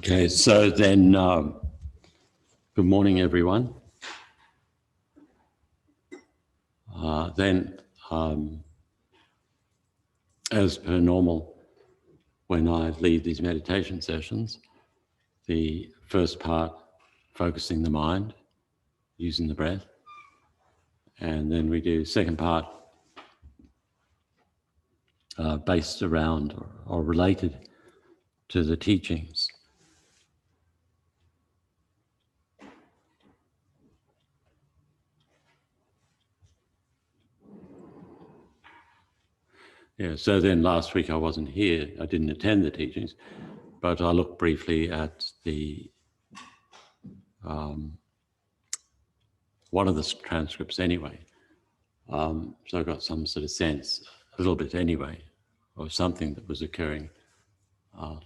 Okay, so then, good morning, everyone. As per normal, when I lead these meditation sessions, the first part, focusing the mind, using the breath, and then we do second part, based around or related to the teachings. Yeah, so then last week I wasn't here, I didn't attend the teachings, but I looked briefly at the one of the transcripts anyway. So I got some sort of sense, a little bit anyway, of something that was occurring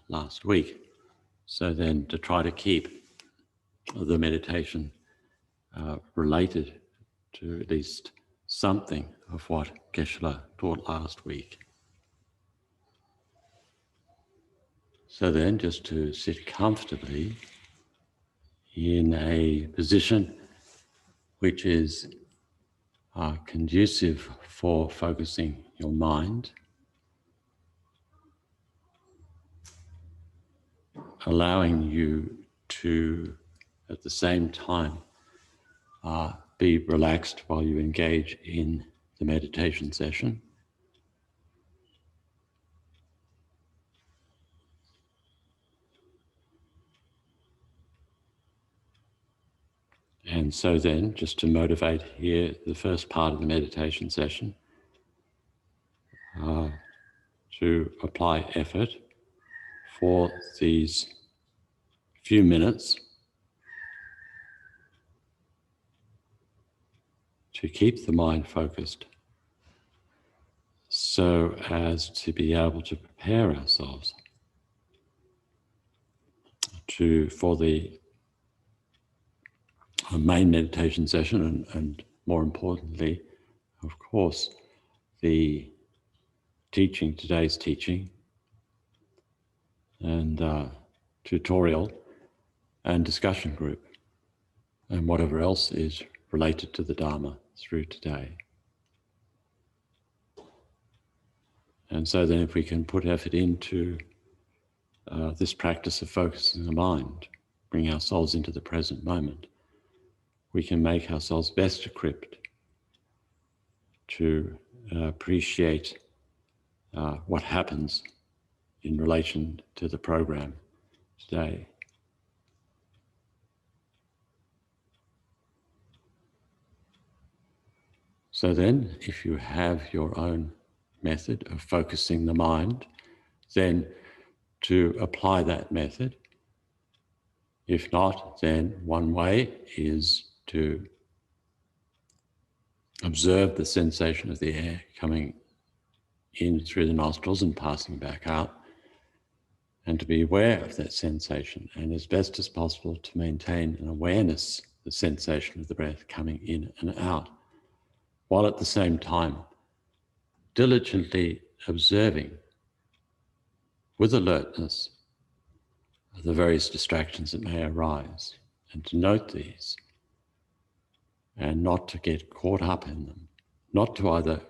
last week. So then to try to keep the meditation related to at least something of what Geshe-la taught last week. So then just to sit comfortably in a position which is conducive for focusing your mind, allowing you to, at the same time, be relaxed while you engage in the meditation session. And so then, just to motivate here, the first part of the meditation session, to apply effort for these few minutes to keep the mind focused so as to be able to prepare ourselves for the main meditation session and more importantly, of course, the teaching, today's teaching and tutorial and discussion group and whatever else is related to the Dharma through today. And so then if we can put effort into this practice of focusing the mind, bring ourselves into the present moment, we can make ourselves best equipped to appreciate what happens in relation to the program today. So then, if you have your own method of focusing the mind, then to apply that method. If not, then one way is to observe the sensation of the air coming in through the nostrils and passing back out, and to be aware of that sensation, and as best as possible to maintain an awareness, the sensation of the breath coming in and out, while at the same time diligently observing with alertness the various distractions that may arise, and to note these and not to get caught up in them, not to either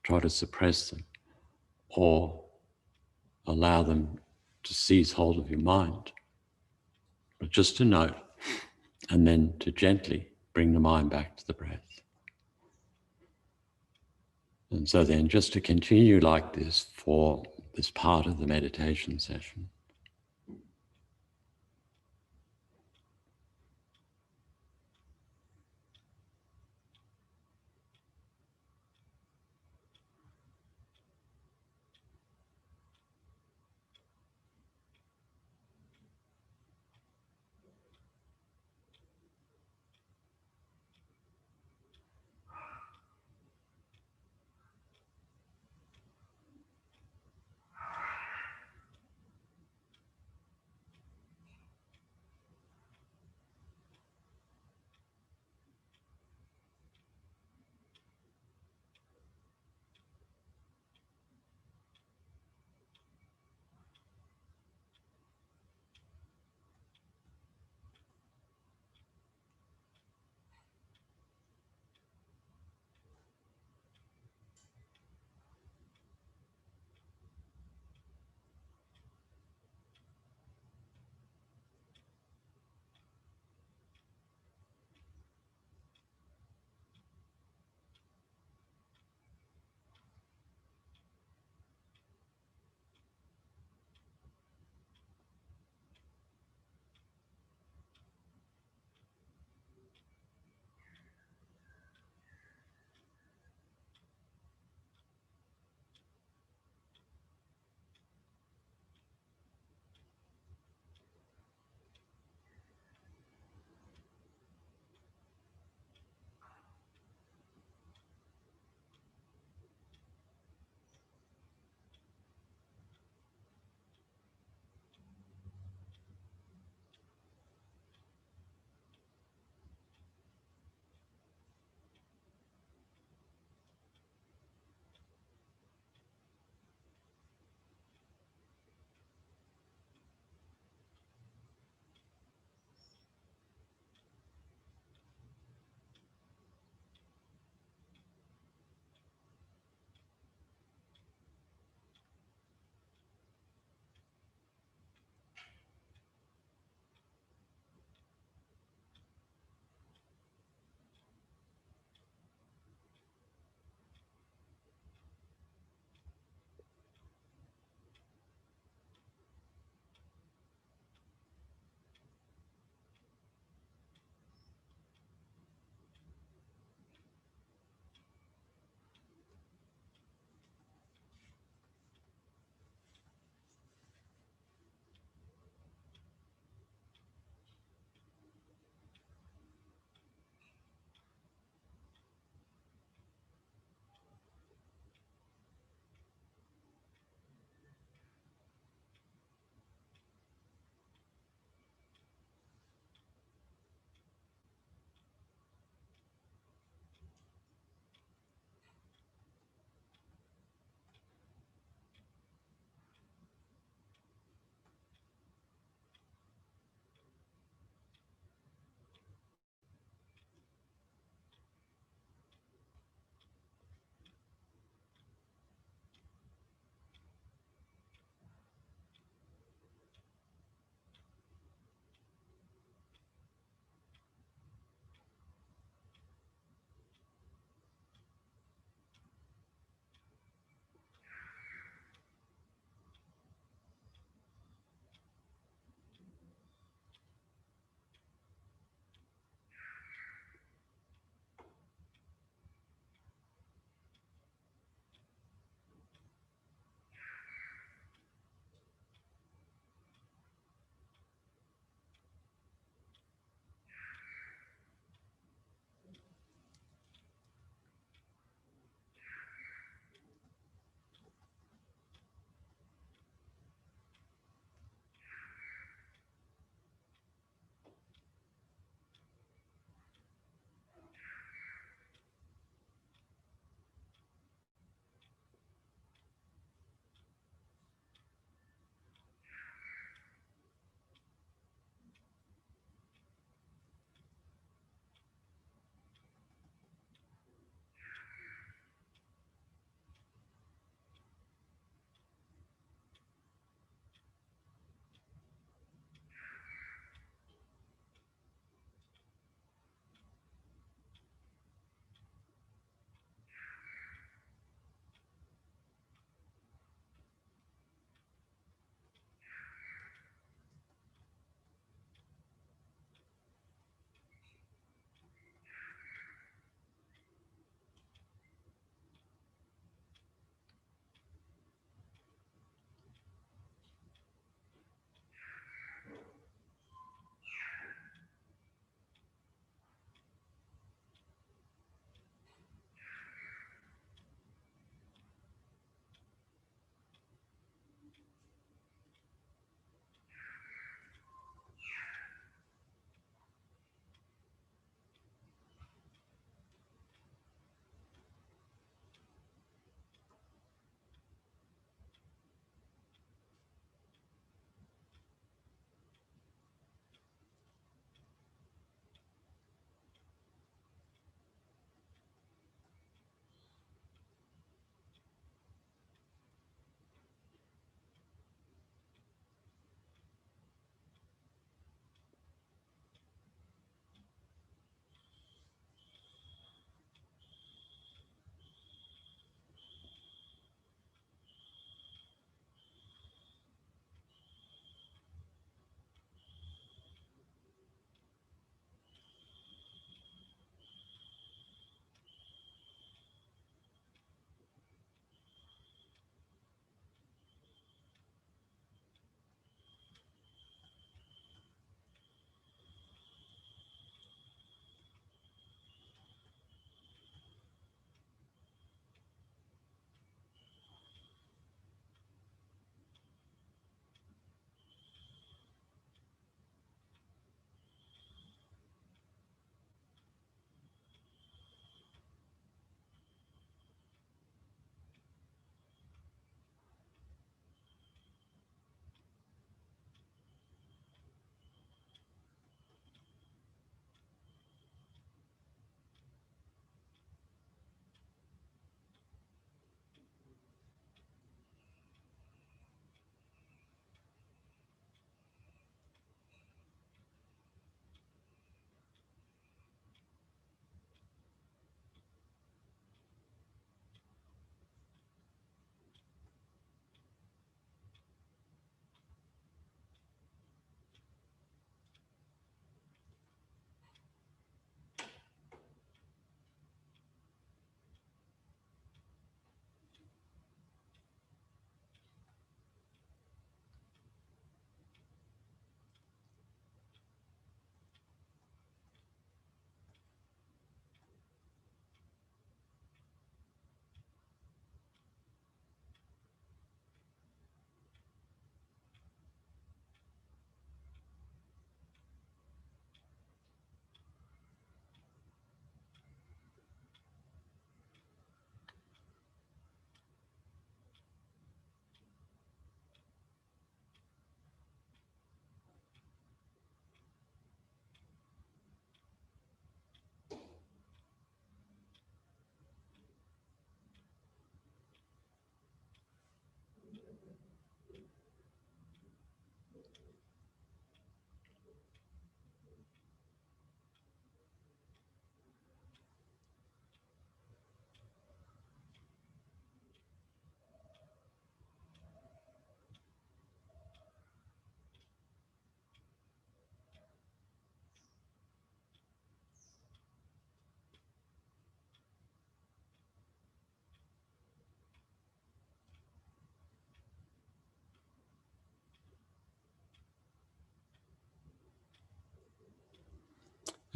try to suppress them or allow them to seize hold of your mind, but just to note and then to gently bring the mind back to the breath. And so then just to continue like this for this part of the meditation session.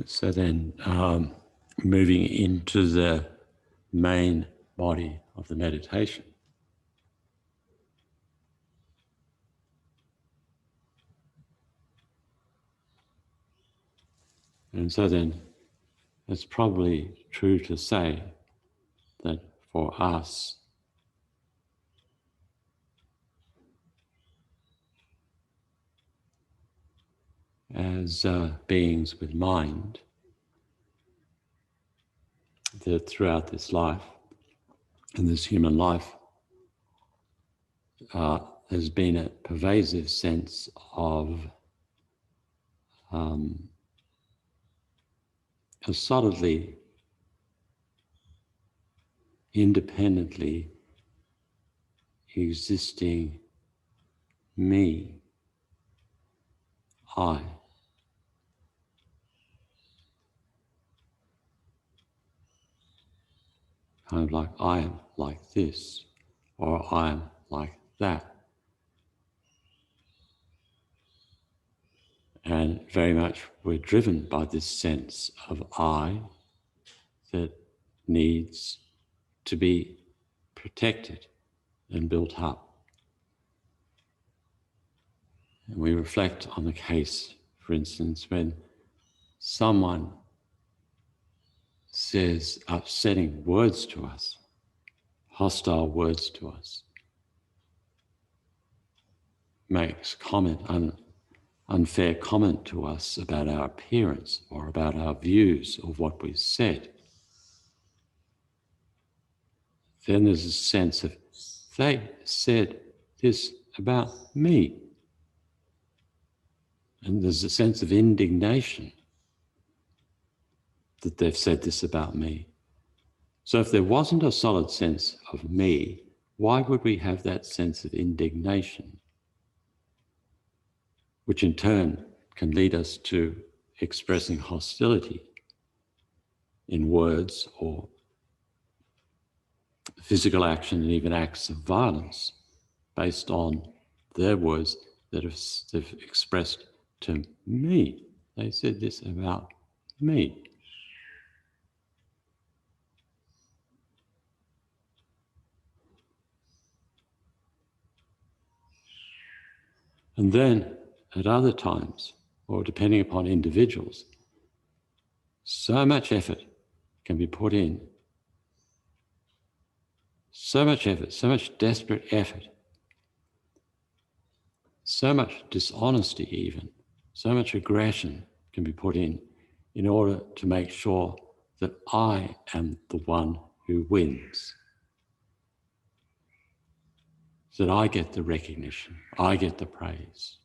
So then moving into the main body of the meditation. And so then it's probably true to say that for us, as beings with mind, that throughout this life, in this human life, there's been a pervasive sense of a solidly, independently existing me, I. Kind of like I am like this, or I am like that. And very much we're driven by this sense of I that needs to be protected and built up. And we reflect on the case, for instance, when someone says upsetting words to us, hostile words to us, makes unfair comment to us about our appearance or about our views of what we've said. Then there's a sense of, they said this about me. And there's a sense of indignation that they've said this about me. So if there wasn't a solid sense of me, why would we have that sense of indignation? Which in turn can lead us to expressing hostility in words or physical action and even acts of violence based on their words that they've expressed to me. They said this about me. And then at other times, or depending upon individuals, so much effort can be put in, so much effort, so much desperate effort, so much dishonesty even, so much aggression can be put in order to make sure that I am the one who wins. So that I get the recognition, I get the praise.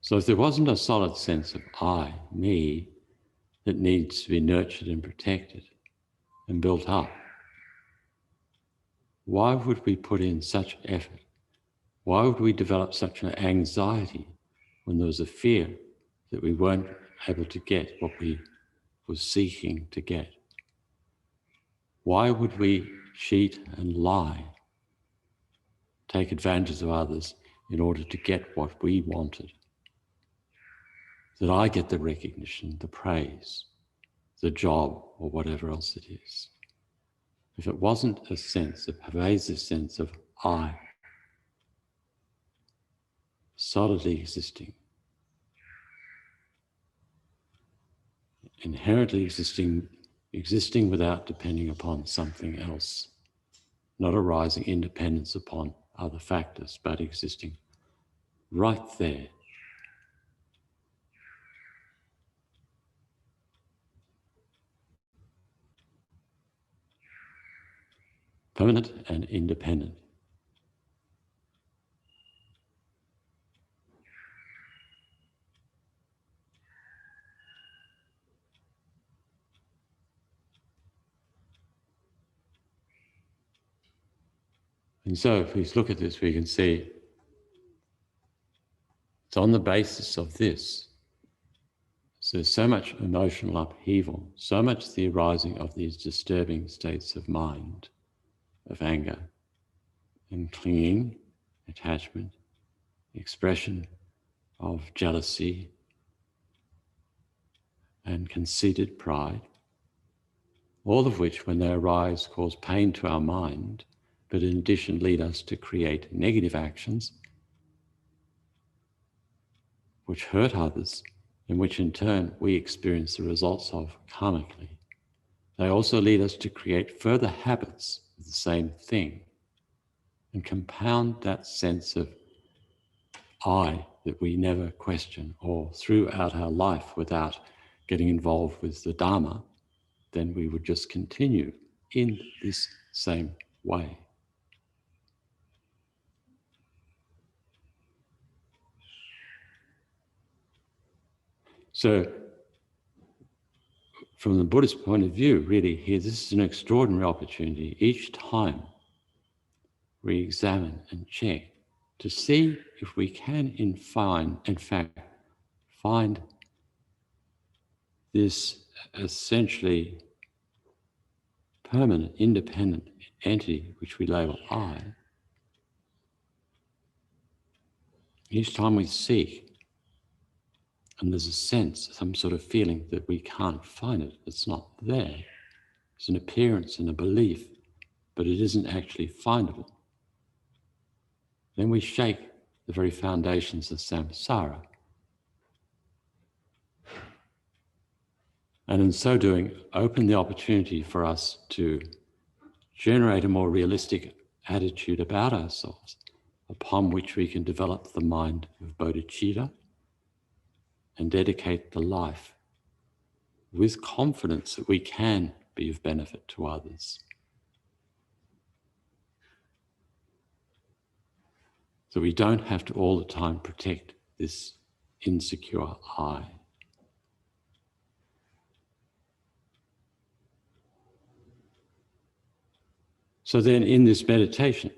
So if there wasn't a solid sense of I, me, that needs to be nurtured and protected and built up, why would we put in such effort? Why would we develop such an anxiety when there was a fear that we weren't able to get what we were seeking to get? Why would we cheat and lie, take advantage of others in order to get what we wanted? That I get the recognition, the praise, the job, or whatever else it is. If it wasn't a sense, a pervasive sense of I, solidly existing, inherently existing without depending upon something else, not arising independence upon other factors, but existing right there. Permanent and independent. And so if we look at this, we can see it's on the basis of this. So there's so much emotional upheaval, so much the arising of these disturbing states of mind, of anger and clinging, attachment, expression, of jealousy and conceited pride, all of which, when they arise, cause pain to our mind, but in addition lead us to create negative actions which hurt others and which in turn we experience the results of karmically. They also lead us to create further habits of the same thing and compound that sense of I that we never question, or throughout our life without getting involved with the Dharma, then we would just continue in this same way. So, from the Buddhist point of view, really here, this is an extraordinary opportunity each time we examine and check to see if we can in fact find this essentially permanent, independent entity which we label I. Each time we seek, and there's a sense, some sort of feeling that we can't find it, it's not there. It's an appearance and a belief, but it isn't actually findable. Then we shake the very foundations of samsara. And in so doing, open the opportunity for us to generate a more realistic attitude about ourselves, upon which we can develop the mind of bodhicitta and dedicate the life with confidence that we can be of benefit to others. So we don't have to all the time protect this insecure I. So then in this meditation,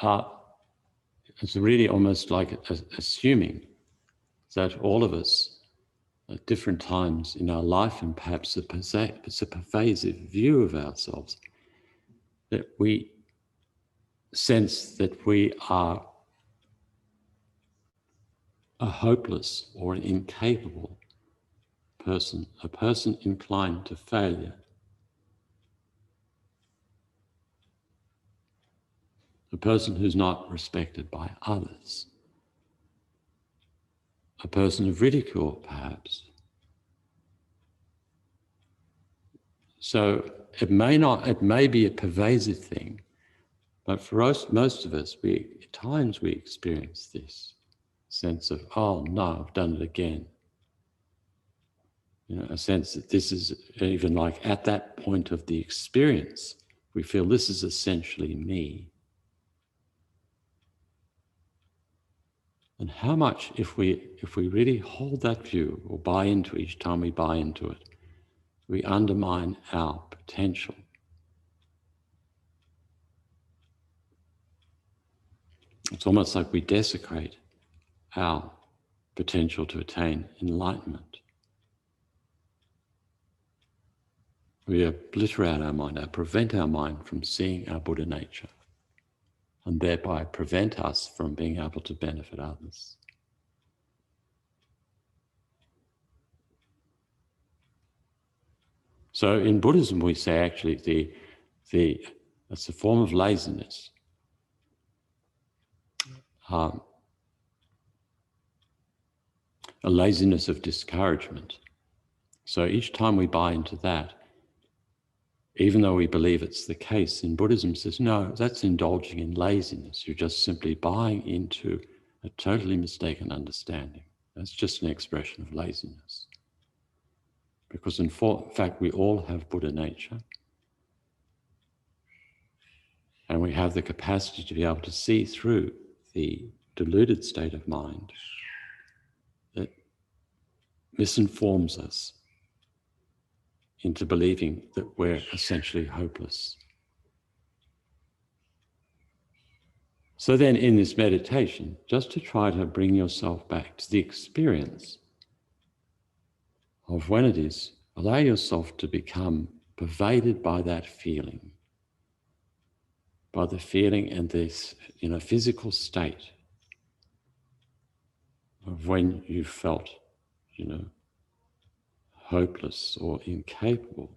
it's really almost like assuming that all of us at different times in our life, and perhaps it's a pervasive view of ourselves, that we sense that we are a hopeless or an incapable person, a person inclined to failure, a person who's not respected by others, a person of ridicule, perhaps. So it may be a pervasive thing, but for us, most of us, at times we experience this sense of, oh no, I've done it again. You know, a sense that this is even like at that point of the experience, we feel this is essentially me. And how much, if we really hold that view or buy into each time we buy into it, we undermine our potential. It's almost like we desecrate our potential to attain enlightenment. We obliterate our mind, prevent our mind from seeing our Buddha nature, and thereby prevent us from being able to benefit others. So in Buddhism, we say actually it's a form of laziness. A laziness of discouragement. So each time we buy into that, even though we believe it's the case, in Buddhism says, no, that's indulging in laziness. You're just simply buying into a totally mistaken understanding. That's just an expression of laziness. Because in fact, we all have Buddha nature. And we have the capacity to be able to see through the deluded state of mind that misinforms us into believing that we're essentially hopeless. So then in this meditation, just to try to bring yourself back to the experience of when it is, allow yourself to become pervaded by that feeling, by the feeling and this, physical state of when you felt, hopeless or incapable.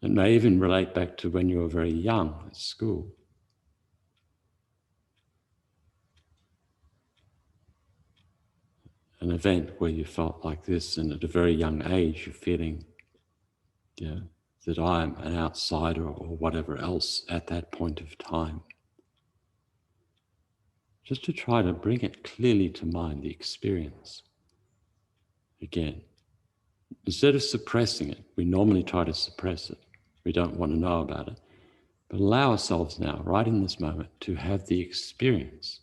It may even relate back to when you were very young at school. An event where you felt like this, and at a very young age you're feeling that I'm an outsider or whatever else at that point of time. Just to try to bring it clearly to mind, the experience. Again, instead of suppressing it, we normally try to suppress it. We don't want to know about it. But allow ourselves now, right in this moment, to have the experience.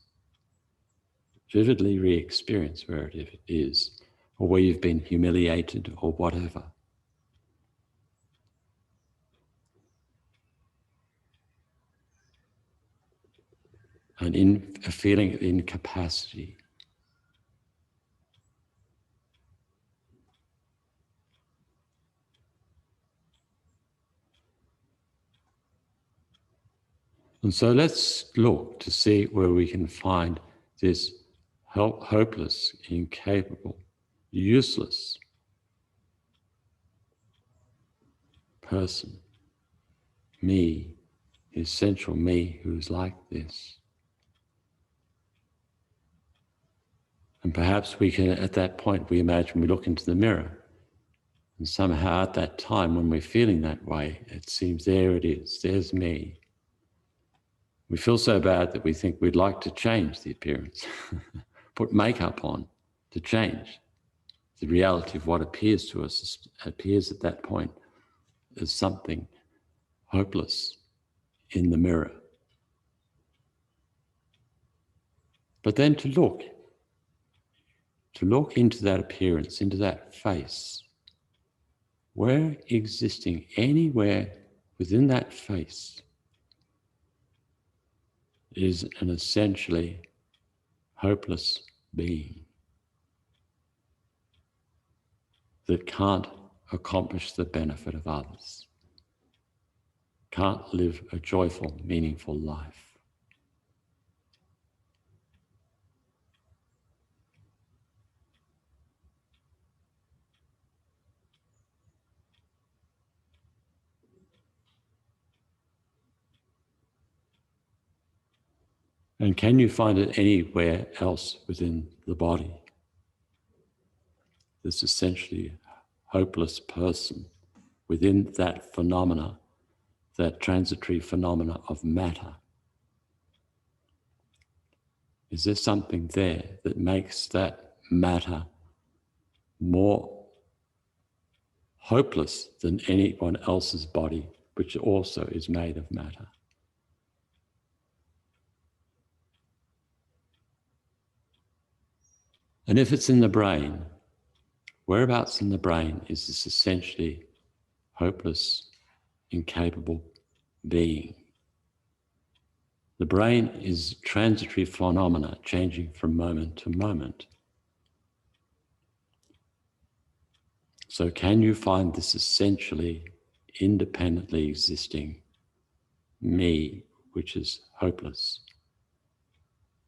Vividly re-experience where it is, or where you've been humiliated or whatever. And in a feeling of incapacity. And so let's look to see where we can find this hopeless, incapable, useless person, me, the essential me who's like this. And perhaps we can, at that point, we imagine we look into the mirror, and somehow at that time when we're feeling that way, it seems there it is, there's me. We feel so bad that we think we'd like to change the appearance, put makeup on to change the reality of what appears to us, appears at that point as something hopeless in the mirror. But then to look into that appearance, into that face, where existing anywhere within that face is an essentially hopeless being that can't accomplish the benefit of others, can't live a joyful, meaningful life. And can you find it anywhere else within the body? This essentially hopeless person within that phenomena, that transitory phenomena of matter. Is there something there that makes that matter more hopeless than anyone else's body, which also is made of matter? And if it's in the brain, whereabouts in the brain is this essentially hopeless, incapable being? The brain is transitory phenomena changing from moment to moment. So can you find this essentially independently existing me, which is hopeless,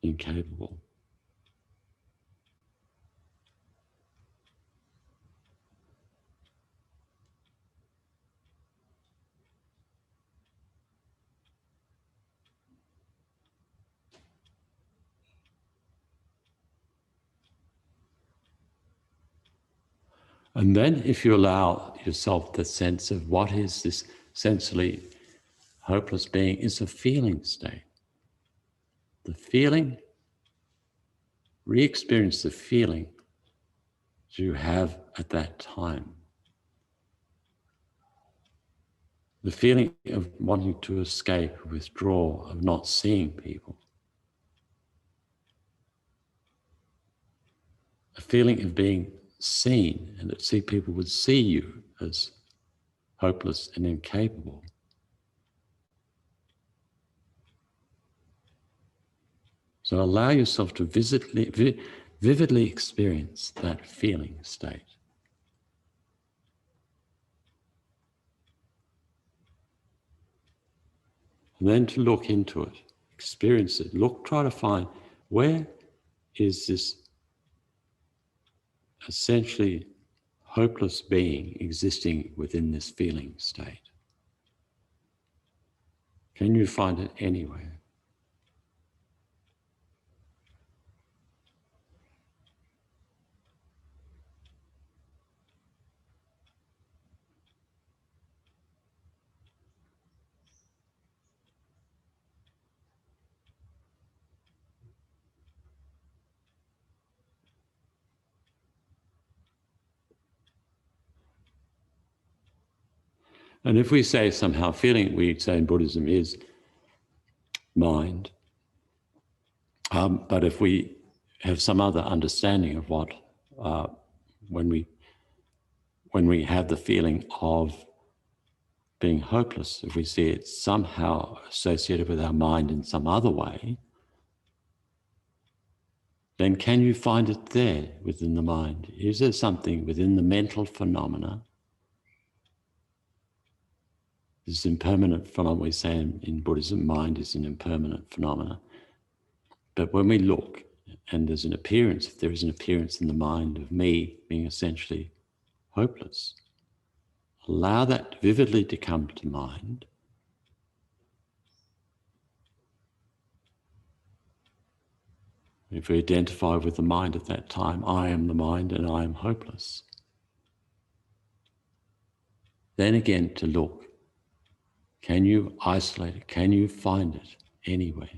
incapable? And then if you allow yourself the sense of what is this essentially hopeless being, is a feeling state. The feeling, re-experience the feeling you have at that time. The feeling of wanting to escape, withdraw, of not seeing people. A feeling of being seen, and that people would see you as hopeless and incapable. So allow yourself to vividly experience that feeling state. And then to look into it, experience it, try to find where is this essentially hopeless being existing within this feeling state? Can you find it anywhere? And if we say somehow feeling, we say in Buddhism, is mind, but if we have some other understanding of what, when we have the feeling of being hopeless, if we see it somehow associated with our mind in some other way, then can you find it there within the mind? Is there something within the mental phenomena, this impermanent phenomenon? We say in Buddhism, mind is an impermanent phenomena. But when we look and there's an appearance, if there is an appearance in the mind of me being essentially hopeless, allow that vividly to come to mind. If we identify with the mind at that time, I am the mind and I am hopeless. Then again to look, can you isolate it? Can you find it anywhere?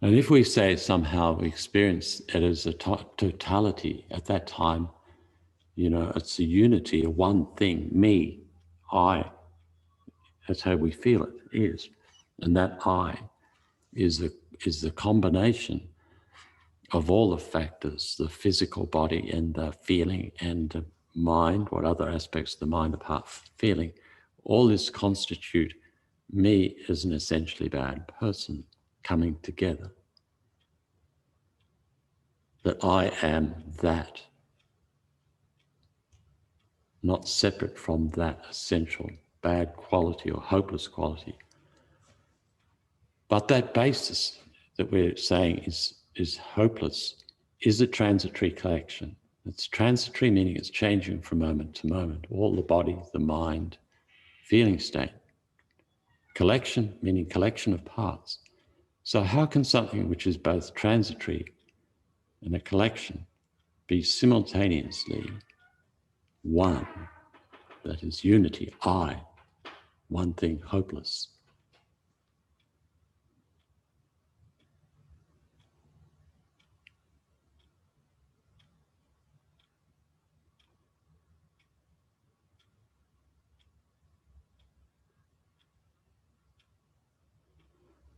And if we say somehow we experience it as a totality at that time, it's a unity, a one thing, me, I. That's how we feel it is. And that I is the combination of all the factors, the physical body and the feeling and the mind, what other aspects of the mind apart from feeling, all this constitute me as an essentially bad person coming together. That I am that, not separate from that essential bad quality or hopeless quality. But that basis that we're saying is hopeless is a transitory collection. It's transitory, meaning it's changing from moment to moment. All the body, the mind, feeling state. Collection, meaning collection of parts. So how can something which is both transitory and a collection be simultaneously one, that is unity, I, one thing, hopeless?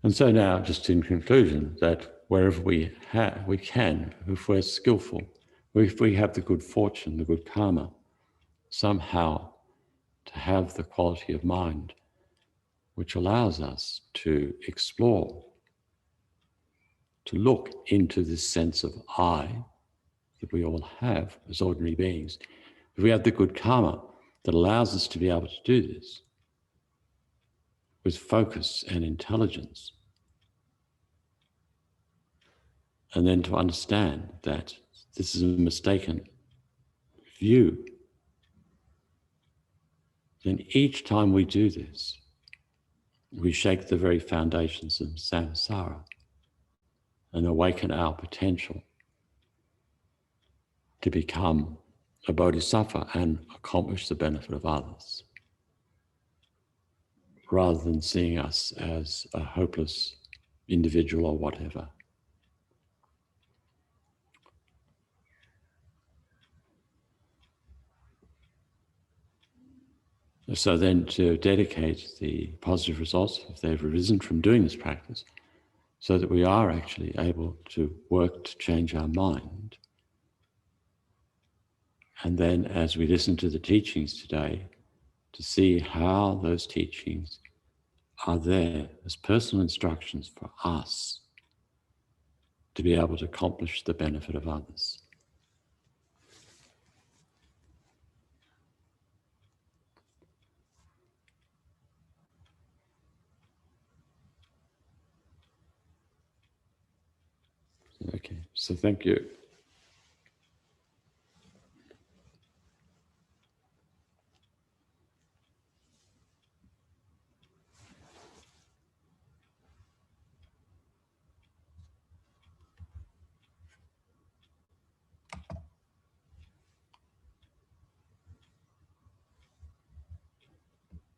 And so now, just in conclusion, that wherever we can, if we're skillful, if we have the good fortune, the good karma, somehow to have the quality of mind which allows us to explore, to look into this sense of I that we all have as ordinary beings. If we have the good karma that allows us to be able to do this with focus and intelligence, and then to understand that this is a mistaken view, then each time we do this, we shake the very foundations of samsara and awaken our potential to become a bodhisattva and accomplish the benefit of others, rather than seeing us as a hopeless individual or whatever. So then to dedicate the positive results, if they've arisen from doing this practice, so that we are actually able to work to change our mind. And then as we listen to the teachings today, to see how those teachings are there as personal instructions for us to be able to accomplish the benefit of others. Okay, so thank you.